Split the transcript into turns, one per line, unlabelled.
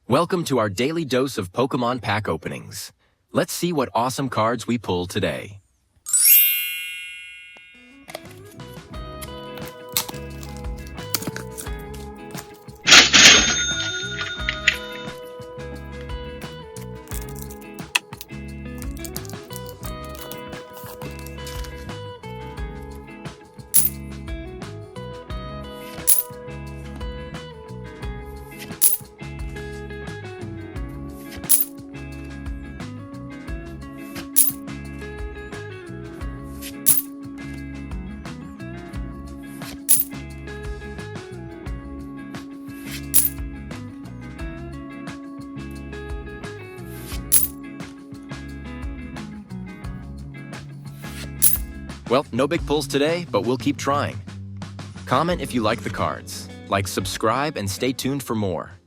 Welcome to our daily dose of Pokemon pack openings. Let's see what awesome cards we pull today. Well, no big pulls today, but we'll keep trying. Comment if you like the cards, like, subscribe, and stay tuned for more.